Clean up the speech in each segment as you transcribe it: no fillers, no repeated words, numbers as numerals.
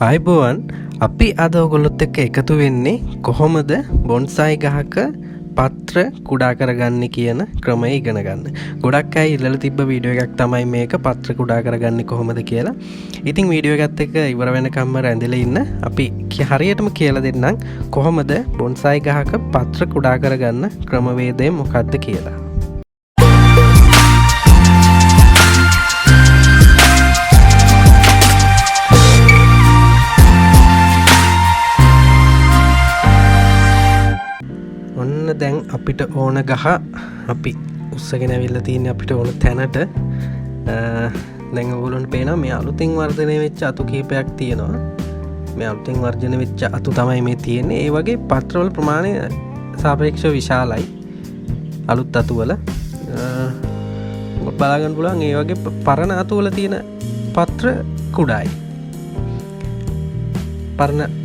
ආයිබෝවන් අපි අද ඔයගොල්ලොත් එක්ක එකතු වෙන්නේ කොහොමද බොන්සයි ගහක පත්‍ර කුඩා කරගන්නේ කියන ක්‍රමය ඉගෙන ගන්න. ගොඩක් අය ඉල්ලලා තිබ්බ වීඩියෝ එකක් තමයි මේක පත්‍ර කුඩා කරගන්නේ කොහොමද කියලා. ඉතින් වීඩියෝ එකත් එක්ක ඉවර වෙනකම්ම රැඳිලා ඉන්න. අපි හරියටම කියලා දෙන්නම් කොහොමද බොන්සයි ගහක පත්‍ර කුඩා කරගන්න ක්‍රමවේදය මොකක්ද කියලා. දැන් අපිට ඕන ගහ අපි උස්සගෙන ඇවිල්ලා තියෙන්නේ අපිට ඕන තැනට. දැන් ඔයගොල්ලන්ට පේනවා මේ අලුතින් වර්ධනය වෙච්ච අතු කීපයක් තියෙනවා. මේ අලුතින් වර්ධනය වෙච්ච අතු තමයි මේ තියෙන්නේ. ඒ වගේ පත්‍රවල ප්‍රමාණය සාපේක්ෂව විශාලයි අලුත් අතු වල. බලා ගන්න පුළුවන් ඒ වගේ පරණ අතු වල තියෙන පත්‍ර කුඩායි.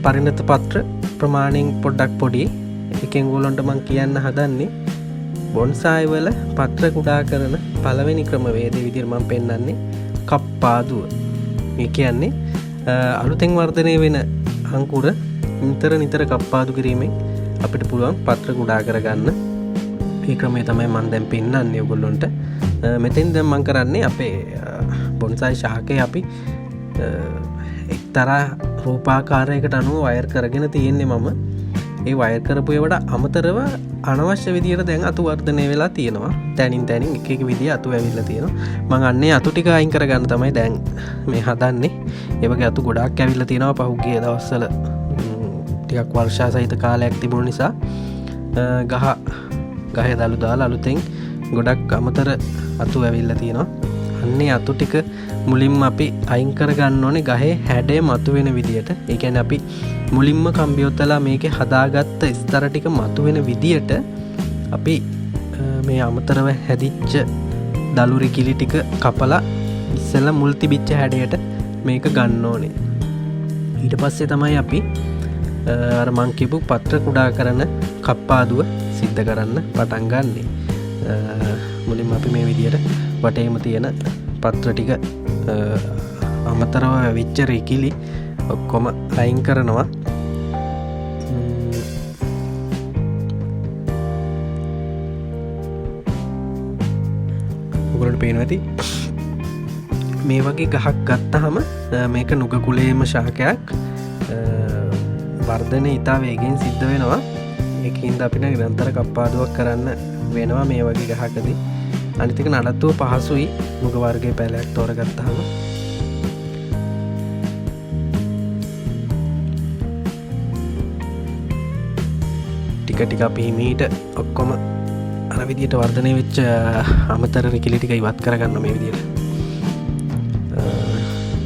පරිණත පත්‍ර ප්‍රමාණයෙන් පොඩ්ඩක් පොඩි. එකෙන් ගොල්ලන්ට මං කියන්න හදන්නේ බොන්සායි වල පත්‍ර කුඩා කරන පළවෙනි ක්‍රමවේදය විදිහට මම පෙන්නන්නේ කප්පාදුව. මේ කියන්නේ අලුතෙන් වර්ධනය වෙන අංකුර නිතර කප්පාදු කිරීමෙන් අපිට පුළුවන් පත්‍ර කුඩා කරගන්න. මේ ක්‍රමය තමයි මම දැන් පෙන්නන්නේ ඔයගොල්ලන්ට. මෙතෙන් දැන් මම කරන්නේ අපේ බොන්සායි ශාකේ අපි එක්තරා රූපාකාරයකට අනුව වයර් කරගෙන තියෙන්නේ මම. ඒ වයර් කරපු ඒවට අමතරව අනවශ්‍ය විදියට දැන් අතු වර්ධනය වෙලා තියෙනවා. තැනින් එක එක විදිය අතු ඇවිල්ලා තියෙනවා. මම අන්නේ අතු ටික අයින් කරගන්න තමයි දැන් මේ හදන්නේ. ඒ වගේ අතු ගොඩාක් ඇවිල්ලා තියෙනවා පහුගිය දවස්වල. ටිකක් වර්ෂා සහිත කාලයක් තිබුණ නිසා ගහේ දළු දාලා අලුතෙන් ගොඩක් අමතර අතු ඇවිල්ලා තියෙනවා. අන්නේ අතු ටික මුලින්ම අපි අයින් කරගන්න ඕනේ ගහේ හැඩය මතුවෙන විදියට. ඒ කියන්නේ අපි මුලින්ම කම්බියොත්තලා මේකේ හදාගත්ත ස්තර ටික මතුවෙන විදියට අපි මේ අමතරව හැදිච්ච දළු රිකිලි ටික කපලා ඉස්සෙල්ලා මුල් තිබිච්ච හැඩයට මේක ගන්න ඕනේ. ඊට පස්සේ තමයි අපි අර මං කියපු පත්‍ර කුඩා කරන කප්පාදුව සිද්ධ කරන්න පටන් ගන්නෙ. මුලින්ම අපි මේ විදියට වටේම තියෙන පත්‍ර ටික අමතරව වෙච්ච රිකිලි ඔක්කොම අයින් කරනවා. ඔයගොල්ලන්ට පේනවා ඇති මේ වගේ ගහක් ගත්තාම මේක නුග කුලේම ශාකයක් වර්ධනය ඉතා වේගෙන් සිද්ධ වෙනවා. ඒකින්ද අපිට නිරන්තර කප්පාදුවක් කරන්න වෙනවා මේ වගේ ගහකදී. අනිත් එක නඩත්තුව පහසුයි නුග වර්ගයේ පැලයක් තෝරගත්තාම. ටික අපි හිමීට ඔක්කොම අර විදියට වර්ධනය වෙච්ච අමතර රිකිලි ටික ඉවත් කරගන්න මේ විදියට.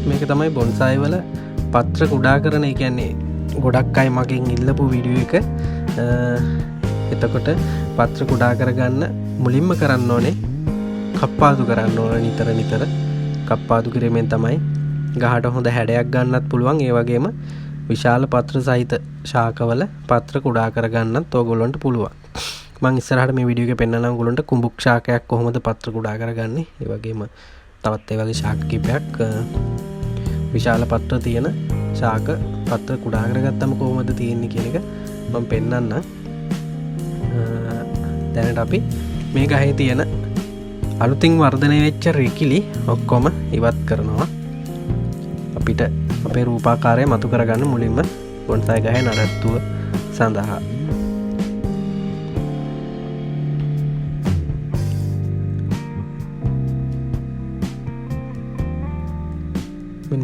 මේක තමයි බොන්සායි වල පත්‍ර කුඩා කරන. ඒ කියන්නේ ගොඩක් අය මගෙන් ඉල්ලපු වීඩියෝ එක. එතකොට පත්‍ර කුඩා කරගන්න මුලින්ම කරන්න ඕනේ කප්පාදු කරන්න ඕන. නිතර කප්පාදු කිරීමෙන් තමයි ගහට හොඳ හැඩයක් ගන්නත් පුළුවන්. ඒ වගේම විශාල පත්‍ර සහිත ශාකවල පත්‍ර කුඩා කරගන්නත් ඕගොල්ලන්ට පුළුවන්. මම ඉස්සරහට මේ වීඩියෝ එකේ පෙන්නනවා ඔයගොල්ලන්ට කුඹුක් ශාකයක් කොහොමද පත්‍ර කුඩා කරගන්නේ. ඒ වගේම තවත් ඒ වගේ ශාක කිපයක් විශාල පත්‍ර තියෙන ශාක පත්‍ර කුඩා කරගත්තම කොහොමද තියෙන්නේ කියන එක මම පෙන්නන්නම්. දැනට අපි මේ ගහේ තියෙන අලුතින් වර්ධනය වෙච්ච රිකිලි ඔක්කොම ඉවත් කරනවා. අපිට අපේ රූපාකාරය මතු කරගන්න මුලින්ම බොන්සයි ගහේ නඩත්තුව සඳහා.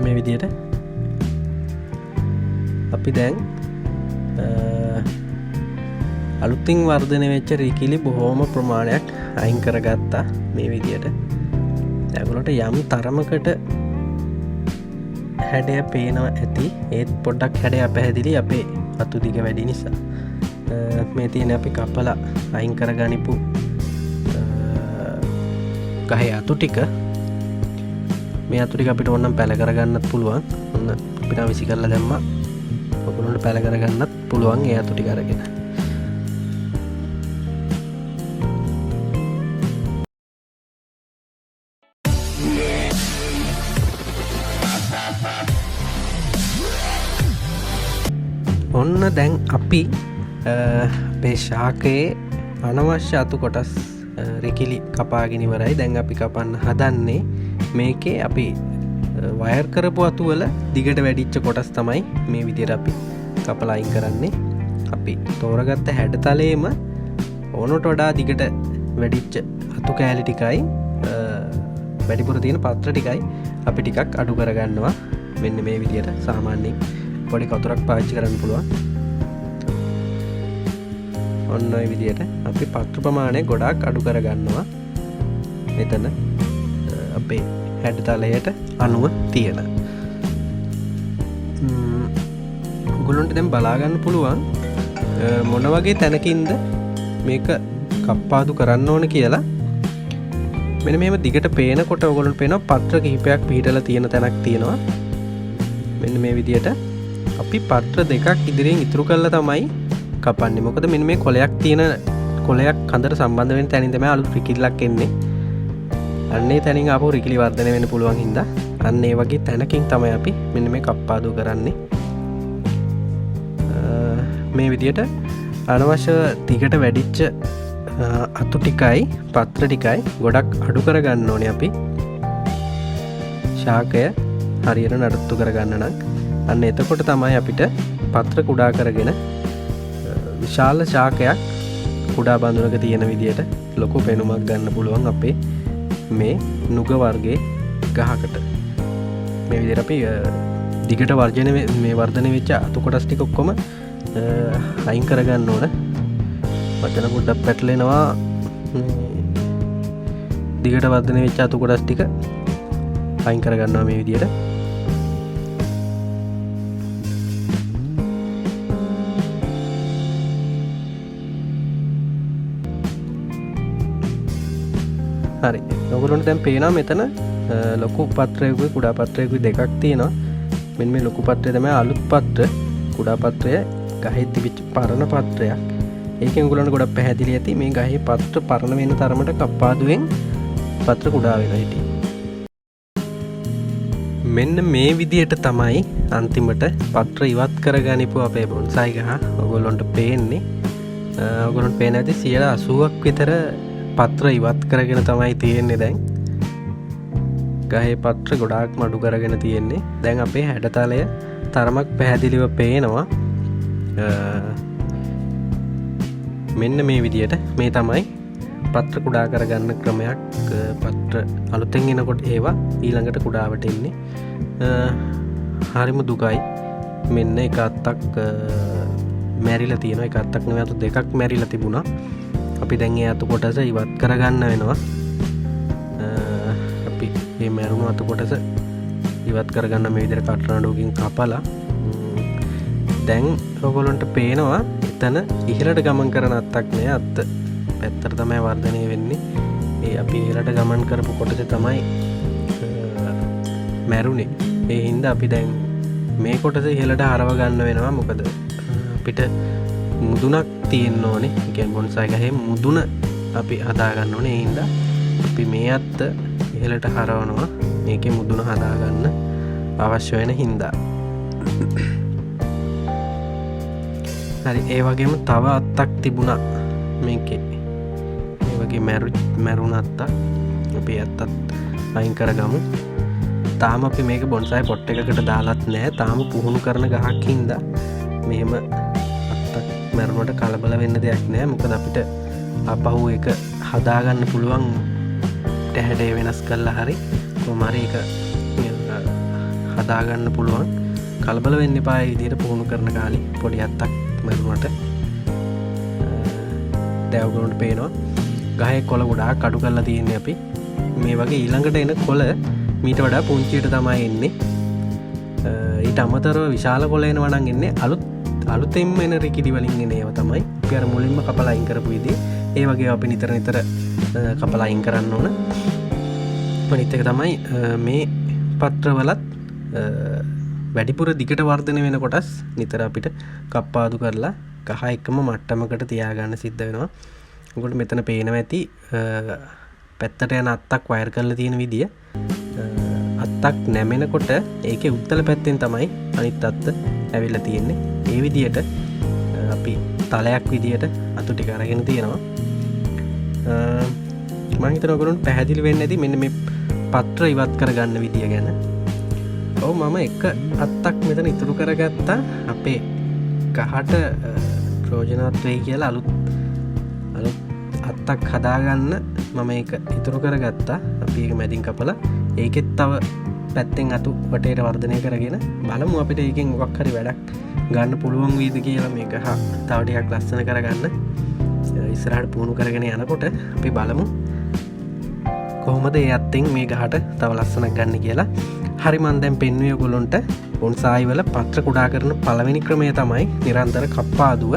මේ විදියට අපි දැන් අලුතින් වර්ධනය වෙච්ච රිකිලි බොහෝම ප්‍රමාණයක් අයින් කරගත්තා මේ විදියට. ඒගොල්ලන්ට යම් තරමකට හැඩය පේනවා ඇති. ඒත් පොඩ්ඩක් හැඩය පැහැදිලි අපේ අතු දිග වැඩි නිසා. මේ තියෙන අපි කපලා අයින් කරගනිපු ගහේ අතු ටික. මේ අතු ටික අපිට ඕනම් පැල කරගන්නත් පුළුවන්. ඔන්න අපිට විසි කරලා දැම්මා. ඔයගොල්ලන්ට පැල කරගන්නත් පුළුවන් ඒ අතු ටික අරගෙන. Yeah. ඔන්න දැන් අපි අපේ ශාකයේ අනවශ්‍ය අතු කොටස් රිකිලි කපාගෙන ඉවරයි. දැන් අපි කපන්න හදන්නේ මේකේ අපි වයර් කරපු අතු වල දිගට වැඩිච්ච කොටස් තමයි මේ විදිහට අපි කපලා අයින් කරන්නේ. අපි තෝරගත්ත හැඩතලයේම ඕනට වඩා දිගට වැඩිච්ච අතු කෑලි ටිකයි වැඩිපුර තියෙන පත්‍ර ටිකයි අපි ටිකක් අඩු කරගන්නවා. මෙන්න මේ විදිහට සාමාන්‍යයෙන් පොඩි කතුරක් පාවිච්චි කරන්න පුළුවන්. ඔන්න ඔය විදිහට අපි පත්‍ර ප්‍රමාණය ගොඩාක් අඩු කරගන්නවා. මෙතන අපේ හැඩතලයට අනුව තියෙන. ඔයගොල්ලන්ට දැන් බලා ගන්න පුළුවන් මොන වගේ තැනකින්ද මේක කප්පාදු කරන්න ඕන කියලා. මෙන්න මේව දිගට පේනකොට ඔයගොල්ලන්ට පේනවා පත්‍ර කිහිපයක් පිටලා තියෙන තැනක් තියෙනවා. මෙන්න මේ විදිහට අපි පත්‍ර දෙකක් ඉදිරියෙන් ඉතුරු කරලා තමයි කපන්නේ. මොකද මෙන්න මේ කොලයක් තියෙන කොලයක් කඳට සම්බන්ධ වෙන තැනින් තමයි අලුත් රිකිල්ලක් එන්නේ. අන්න ඒ තැනින් ආපහු රිකිලි වර්ධනය වෙන්න පුළුවන් හින්දා අන්න ඒ වගේ තැනකින් තමයි අපි මෙන්න මේ කප්පාදු කරන්නේ. මේ විදිහට අනවශ්‍ය දිගට වැඩිච්ච අතු ටිකයි පත්‍ර ටිකයි ගොඩක් අඩු කරගන්න ඕනේ අපි ශාකය හරියට නඩත්තු කරගන්න නම්. අන්න එතකොට තමයි අපිට පත්‍ර කුඩා කරගෙන විශාල ශාකයක් කුඩා බඳුනක තියෙන විදිහට ලොකු පෙනුමක් ගන්න පුළුවන් අපේ මේ නුග වර්ගයේ ගහකට. මේ විදිහට අපි දිගට වර්ධනය වෙච්ච අතු කොටස් ටික ඔක්කොම අයින් කරගන්න ඕන. වචන පොඩ්ඩක් පැටලෙනවා. දිගට වර්ධනය වෙච්ච අතු කොටස් ටික අයින් කරගන්නවා මේ විදිහට. හරි. ඔයගොල්ලන්ට දැන් පේනවා මෙතන ලොකු පත්‍රයකුයි කුඩා පත්‍රයකුයි දෙකක් තියෙනවා. මෙන්න මේ ලොකු පත්‍රය තමයි අලුත් පත්‍ර. කුඩා පත්‍රය ගහේ තිබිච්ච පරණ පත්‍රයක්. ඒකෙන් ඔයගොල්ලන්ට ගොඩක් පැහැදිලි ඇති මේ ගහේ පත්‍ර පරණ වෙන තරමට කප්පාදුවෙන් පත්‍ර කුඩා වෙලා හිටියේ. මෙන්න මේ විදිහට තමයි අන්තිමට පත්‍ර ඉවත් කරගනිපු අපේ බොන්සයි ගහ ඔයගොල්ලන්ට පේන්නේ. ඔයගොල්ලන්ට පේන ඇති 80ක් විතර පත්‍ර ඉවත් කරගෙන තමයි තියෙන්නේ දැන්. ගහේ පත්‍ර ගොඩාක් අඩු කරගෙන තියෙන්නේ. දැන් අපේ හැඩතලය තරමක් පැහැදිලිව පේනවා. මෙන්න මේ විදිහට මේ තමයි පත්‍ර කුඩා කරගන්න ක්‍රමයක්. පත්‍ර අලුතෙන් එනකොට ඒවා ඊළඟට කුඩාවට එන්නේ. හරිම දුකයි. මෙන්න එක අත්තක් මැරිලා තියෙනවා. එක අත්තක් නෙවෙයි අතු දෙකක් මැරිලා තිබුණා. අපි දැන් ඒ අතු කොටස ඉවත් කරගන්න වෙනවා. අපි මේ මැරුණු අතු කොටස ඉවත් කරගන්න මේ විදිහට කටරඬුවකින් කපලා දැන් ඔයගොල්ලන්ට පේනවා එතන ඉහළට ගමන් කරන අත්තක් නෑ. අත්ත පැත්තට තමයි වර්ධනය වෙන්නේ. ඒ අපි ඉහළට ගමන් කරපු කොටසේ තමයි මැරුණේ. ඒ හින්දා අපි දැන් මේ කොටස ඉහළට හරව ගන්න වෙනවා. මොකද අපිට මුදුනක් තියෙන්න ඕනේ. ඒ කියන්නේ බොන්සයි ගහේ මුදුන අපි හදා ගන්න ඕනේ. ඒ හින්දා අපි මේ අත්ත ඉහළට හරවනවා. මේකේ මුදුන හදා ගන්න අවශ්‍ය වෙන හින්දා. හරි. ඒ වගේම තව අත්තක් තිබුණා මේකේ. ඒ වගේ මැරුණ අත්තක් අපි අත්තත් අයින් කරගමු. තාම අපි මේක බොන්සයි පොට් එකකට දාලත් නැහැ. තාම පුහුණු කරන ගහක් හින්දා මෙහෙම අත්තක් මැරුණට කලබල වෙන්න දෙයක් නැහැ. මොකද අපිට අපහු ඒක හදාගන්න පුළුවන් හැඩය වෙනස් කරලා හරි කොහොම හරි ඒක හදාගන්න පුළුවන්. කලබල වෙන්න එපා. ඒ විදිහට පුහුණු කරන කාලේ පොඩි අත්තක් මැරුණට. දැන් ඔයගොල්ලන්ට පේනවා ගහේ කොළ ගොඩාක් අඩු කරලා තියෙන්නේ අපි. මේ වගේ ඊළඟට එන කොළ මීට වඩා පුංචියට තමයි එන්නේ. ඊට අමතරව විශාල කොළ එනවා නම් එන්නේ අලුතෙන්ම එන රිකිඩි වලින් එන ඒවා තමයි. අපි අර මුලින්ම කපලා අයින් කරපු විදිහ ඒ වගේ අපි නිතර කපලා අයින් කරන්න ඕන. අනිත් එක තමයි මේ පත්‍රවලත් වැඩිපුර දිගට වර්ධනය වෙන කොටස් නිතර අපිට කප්පාදු කරලා ගහ එකම මට්ටමකට තියාගන්න සිද්ධ වෙනවා. ඔයගොල්ලෝ මෙතන පේනවා ඇති පැත්තට යන අත්තක් වයර් කරලා තියෙන විදිය. අත්තක් නැමෙනකොට ඒකේ උත්තල පැත්තෙන් තමයි අනිත් අත්ත ඇවිල්ලා තියෙන්නේ. ඒ විදියට අපි තලයක් විදියට අතු ටික අරගෙන තියෙනවා. මම හිතනවා ඔයගොල්ලන්ට පැහැදිලි වෙන්නේ නැති මෙන්න මේ පත්‍ර ඉවත් කරගන්න විදිය ගැන. ඔව් මම එක අත්තක් මෙතන ඉතුරු කරගත්තා අපේ ගහට ප්‍රයෝජනවත් වෙයි කියලා අලුත් අත්තක් හදාගන්න මම ඒක ඉතුරු කරගත්තා. අපි ඒක මැදින් කපලා ඒකෙත් තව පැත්තෙන් අතු වටේට වර්ධනය කරගෙන බලමු අපිට ඒකෙන් මොකක් හරි වැඩක් ගන්න පුළුවන් වේද කියලා. මේක තව ටිකක් ලස්සන කරගන්න ඉස්සරහට පුහුණු කරගෙන යනකොට අපි බලමු කොහොමද ඒ අත්තෙන් මේ ගහට තව ලස්සනක් ගන්න කියලා. හරි මම දැන් පෙන්වුවේ ඔයගොල්ලන්ට බොන්සායි වල පත්‍ර කුඩා කරන පළවෙනි ක්‍රමය තමයි නිරන්තර කප්පාදුව.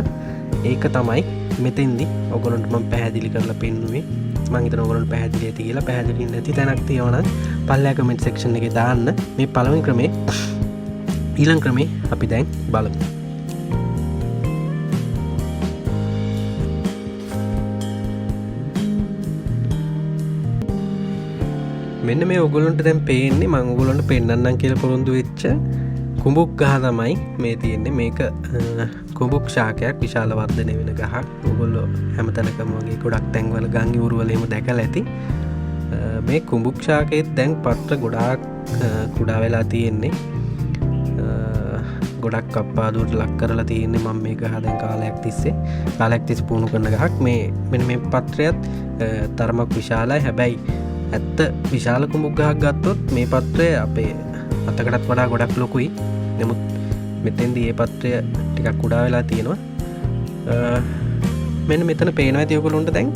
ඒක තමයි මෙතෙන්දි ඔයගොල්ලන්ට මම පැහැදිලි කරලා පෙන්වුවේ. මම හිතනවා ඔයගොල්ලන්ට පැහැදිලි ඇති කියලා. පැහැදිලි නැති තැනක් තියෙනවා නම් පල්ලෙහා කමෙන්ට් සෙක්ෂන් එකේ දාන්න. මේ පළවෙනි ක්‍රමේ ඊළඟ ක්‍රමේ අපි දැන් බලමු. මෙන්න මේ ඔයගොල්ලන්ට දැන් පේන්නේ මම ඔයගොල්ලන්ට පෙන්නන්නම් කියලා පොරොන්දු වෙච්ච කුඹුක් ගහ තමයි මේ තියෙන්නේ. මේක කුඹුක් ශාකයක් විශාල වර්ධනය වෙන ගහක්. ඔයගොල්ලෝ හැමතැනකම වගේ ගොඩක් තැන්වල ගම් ඉවුරු වල එහෙම දැකලා ඇති. මේ කුඹුක් ශාකයේත් දැන් පත්‍ර ගොඩාක් කුඩා වෙලා තියෙන්නේ. ගොඩක් කප්පාදුවට ලක් කරලා තියෙන්නේ. මම මේ ගහ දැන් කාලයක් තිස්සේ පුහුණු කරන ගහක්. මේ මෙන්න මේ පත්‍රයත් තරමක් විශාලයි. හැබැයි ඇත්ත විශාල කුඹුක් ගහක් ගත්තොත් මේ පත්‍රය අපේ අතකටත් වඩා ගොඩක් ලොකුයි. නමුත් මෙතෙන්දී මේ පත්‍රය ටිකක් කුඩා වෙලා තියෙනවා. මෙන්න මෙතන පේනවා ඇති ඔයගොල්ලන්ට දැන්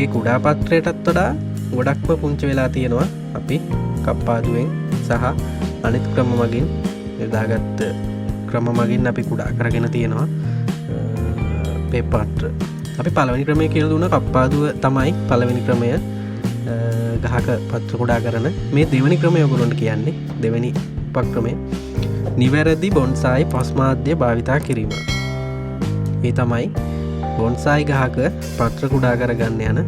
ඒ කුඩා පත්‍රයටත් වඩා ගොඩක්ම පුංචි වෙලා තියෙනවා. අපි කප්පාදුවෙන් සහ අනිත් ක්‍රම මගින් යොදාගත්ත ක්‍රම මගින් අපි කුඩා කරගෙන තියෙනවා මේ පත්‍ර. අපි පළවෙනි ක්‍රමය කියලා දුන්න කප්පාදුව තමයි පළවෙනි ක්‍රමය. ගහක පත්‍ර කුඩා කරන මේ දෙවැනි ක්‍රමය ඔයගොල්ලන්ට කියන්නේ. දෙවැනි උපක්‍රමය නිවැරදි බොන්සායි පස්මාද්‍ය භාවිතා කිරීම. ඒ තමයි බොන්සායි ගහක පත්‍ර කුඩා කරගන්න යන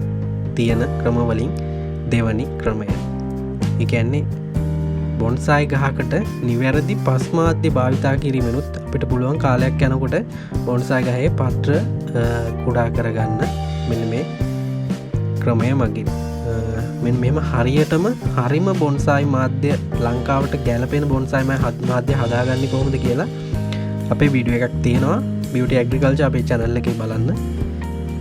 තියෙන ක්‍රම වලින් දෙවැනි ක්‍රමය. ඒ කියන්නේ බොන්සායි ගහකට නිවැරදි පස්මාද්‍ය භාවිතා කිරීමෙනුත් අපිට පුළුවන් කාලයක් යනකොට බොන්සායි ගහේ පත්‍ර කුඩා කරගන්න මෙන්න මේ ක්‍රමය මගින්. මෙම හරියටම හරිම බොන්සායි මාධ්‍ය ලංකාවට ගැලපෙන බොන්සායි මාධ්‍ය හදාගන්නේ කොහොමද කියලා අපේ වීඩියෝ එකක් තියෙනවා beauty agriculture අපේ channel එකේ බලන්න.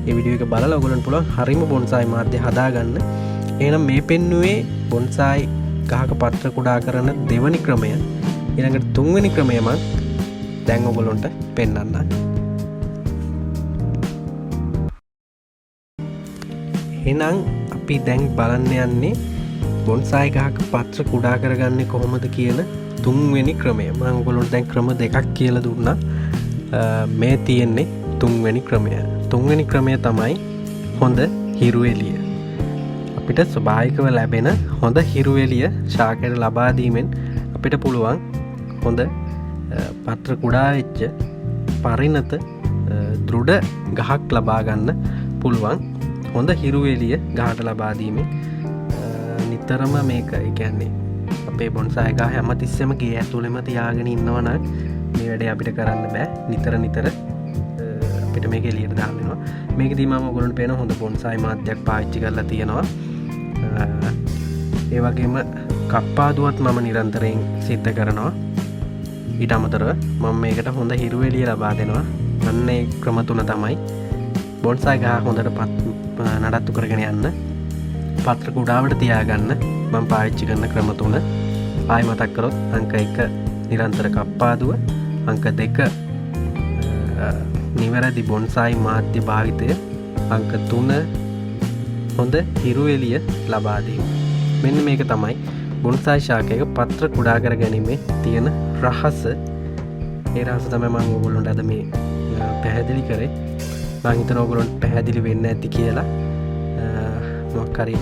ඒ වීඩියෝ එක බලලා ඔයගොල්ලන්ට පුළුවන් හරිම බොන්සායි මාධ්‍ය හදාගන්න. එහෙනම් මේ පෙන්නුවේ බොන්සායි ගහක පත්‍ර කුඩා කරන දෙවැනි ක්‍රමය. ඊළඟට තුන්වෙනි ක්‍රමය මම දැන් ඔයගොල්ලන්ට පෙන්නන්නම්. එහෙනම් අපි දැන් බලන්න යන්නේ බොන්සායි ගහක පත්‍ර කුඩා කරගන්නේ කොහොමද කියන තුන්වෙනි ක්‍රමය. මම ඔයගොල්ලන්ට දැන් ක්‍රම දෙකක් කියලා දුන්නා. මේ තියෙන්නේ තුන්වෙනි ක්‍රමය. තුන්වෙනි ක්‍රමය තමයි හොඳ හිරු එළිය. අපිට ස්වභාවිකව ලැබෙන හොඳ හිරු එළිය ශාකයට ලබා දීමෙන් අපිට පුළුවන් හොඳ පත්‍ර කුඩා වෙච්ච පරිණත දෘಢ ගහක් ලබා ගන්න පුළුවන්. හොඳ හිරු එළිය ගහට ලබා දීමෙන් නිතරම මේක ඒ කියන්නේ අපේ බොන්සායි ගහ හැමතිස්සෙම ගේ ඇතුළෙම තියාගෙන ඉන්නවා නම් මේ වැඩේ අපිට කරන්න බෑ. නිතර අපිට මේක එළියට දාන්න වෙනවා. මේකදී මම ඔයගොල්ලන්ට පේන හොඳ බොන්සායි මාධ්‍යයක් පාවිච්චි කරලා තියෙනවා. ඒ වගේම කප්පාදුවත් මම නිරන්තරයෙන් සිද්ධ කරනවා. ඊට අමතරව මම මේකට හොඳ හිරු එළිය ලබා දෙනවා. අන්න ඒ ක්‍රම තුන තමයි බොන්සායි ගහ හොඳට නඩත්තු කරගෙන යන්න පත්‍ර කුඩාවට තියාගන්න මම පාවිච්චි කරන ක්‍රම තුන. ආයෙ මතක් කරොත් අංක 1 නිරන්තර කප්පාදුව, අංක 2 නිවැරදි බොන්සායි මාධ්‍ය භාවිතය, අංක 3 හොඳ හිරු එළිය ලබා දීම. මෙන්න මේක තමයි බොන්සායි ශාකයක පත්‍ර කුඩා කර ගැනීමේ තියෙන රහස. ඒ රහස තමයි මම ඔයගොල්ලන්ට අද මේ පැහැදිලි කරේ. මම හිතනවා ඔයගොල්ලන්ට පැහැදිලි වෙන්න ඇති කියලා. මොකක් හරි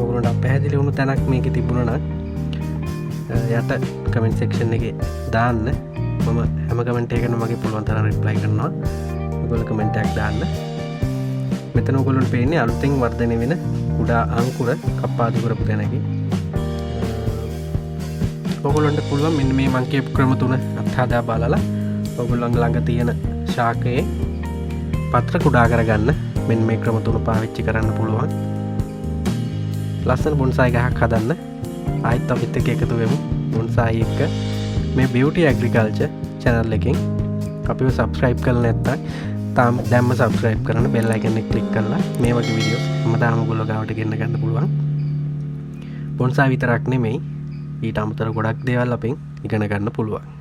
ඔයගොල්ලන්ට පැහැදිලි වුණු තැනක් මේකේ තිබුණා නම් යට කමෙන්ට් සෙක්ෂන් එකේ දාන්න. මම හැම කමෙන්ට් එකකටම මගේ පුළුවන් තරම් රිප්ලයි කරනවා. ඔයගොල්ලෝ කමෙන්ට් එකක් දාන්න. මෙතන ඔයගොල්ලන්ට පේන්නේ අලුතෙන් වර්ධනය වෙන කුඩා අංකුර කප්පාදු කරපු තැනකේ. ඔයගොල්ලන්ට පුළුවන් මෙන්න මේ මං කියපු ක්‍රම තුන අත්හදා බලලා ඔයගොල්ලන් ළඟ තියෙන ශාකයේ පත්‍ර කුඩා කරගන්න මෙන්න මේ ක්‍රම තුන පාවිච්චි කරන්න පුළුවන්. ලස්සන බොන්සයි ගහක් හදන්න ආයෙත් අපිත් එක්ක එකතු වෙමු බොන්සයි එක්ක මේ beauty agriculture channel එකෙන්. අපිව subscribe කරලා නැත්නම් තාම දැම්ම subscribe කරන්න bell icon එක click කරලා මේ වගේ videos හැමදාම ඔයගොල්ලෝ ගාවට ගෙන්න ගන්න පුළුවන්. බොන්සයි විතරක් නෙමෙයි ඊට අමතරව ගොඩක් දේවල් අපෙන් ඉගෙන ගන්න පුළුවන්.